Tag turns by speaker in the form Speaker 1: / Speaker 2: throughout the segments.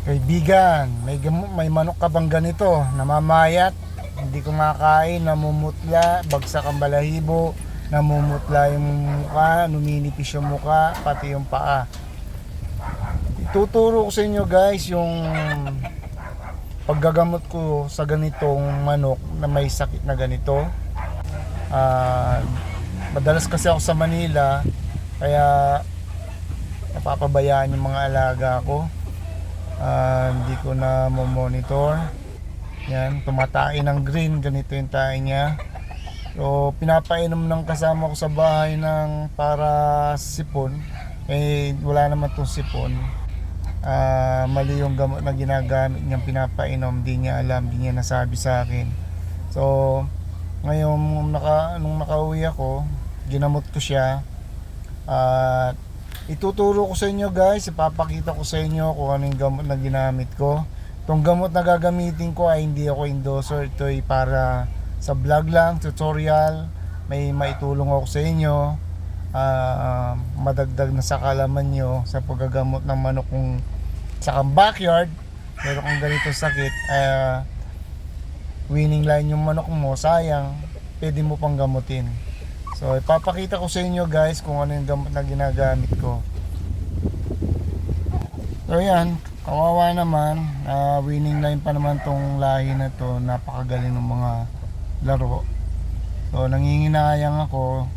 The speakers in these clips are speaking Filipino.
Speaker 1: Kaibigan, may manok ka bang ganito? Namamayat, hindi kumakain, namumutla, bagsak ang balahibo, namumutla yung mukha, numinipis yung mukha, pati yung paa. Ituturo ko sa inyo guys yung paggagamot ko sa ganitong manok na may sakit na ganito. Madalas kasi ako sa Manila, kaya napapabayaan yung mga alaga ko. Hindi ko na monitor. Yan, tumatain ng green, ganito yung tae niya. So pinapainom ng kasama ko sa bahay ng para sipon. Wala naman tong sipon. Mali yung gamot na ginagamit niyang pinapainom, di niya alam, di niya nasabi sa akin. So ngayon nung nakauwi ako, ginamot ko siya. Ituturo ko sa inyo guys, ipapakita ko sa inyo kung ano yung gamot na ginamit ko. Itong gamot na gagamitin ko ay hindi ako endorser, ito ay para sa vlog lang, tutorial. May maitulong ako sa inyo, madagdag na sa kalaman nyo sa paggagamot ng manok kung sa kang backyard meron kang ganito sakit. Winning line yung manok mo, sayang, pwede mo pang gamutin. So ipapakita ko sa inyo guys kung ano yung gamot na ginagamit ko. So yan, kawawa naman, winning line pa naman tong lahi na to, napakagaling ng mga laro. So nanginginayang ako,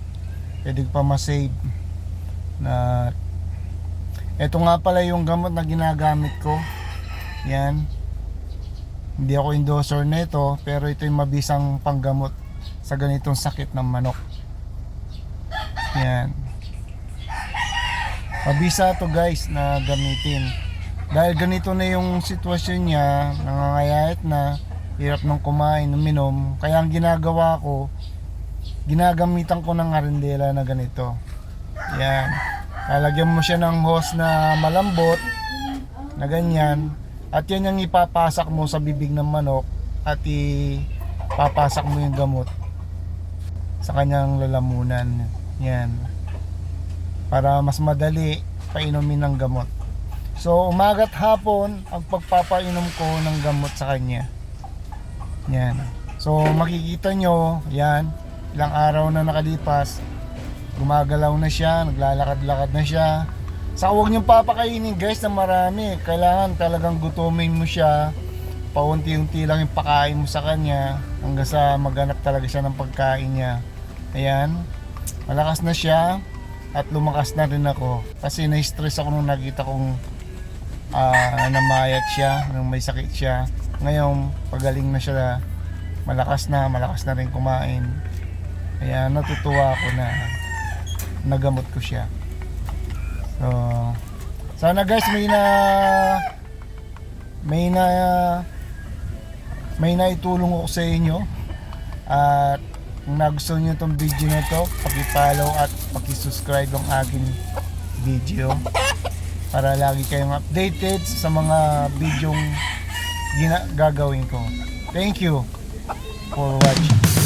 Speaker 1: pwede pa ma-save na ito nga pala yung gamot na ginagamit ko. Yan, hindi ako endorser nito, pero ito yung mabisang panggamot sa ganitong sakit ng manok. Yan, mabisa to guys na gamitin dahil ganito na yung sitwasyon niya, nangangayayat na, hirap nang kumain, uminom. Kaya ang ginagawa ko, ginagamitan ko ng arindela na ganito. Yan, lalagyan mo siya ng hose na malambot na ganyan, at yan yung ipapasak mo sa bibig ng manok at ipapasak mo yung gamot sa kanyang lalamunan. Yan, para mas madali painumin ng gamot. So umaga't hapon ang pagpapainom ko ng gamot sa kanya. Yan, so makikita nyo yan, ilang araw na nakalipas, gumagalaw na siya, naglalakad-lakad na siya. Saka huwag niyong papakainin guys na marami, kailangan talagang gutumin mo siya, paunti-unti lang yung pakain mo sa kanya hanggang sa maghanap talaga siya ng pagkain niya. Ayan, malakas na siya at lumakas na rin ako kasi na-stress ako nung nakita kong namayat siya, nung may sakit siya. Ngayon pagaling na siya, malakas na rin kumain. Kaya natutuwa ako na nagamot ko siya. So sana guys may naitulong ako sa inyo. At kung nagustuhan nyo itong video na to, paki-follow at paki-subscribe ang aking video para lagi kayong updated sa mga videong gagawin ko. Thank you for watching.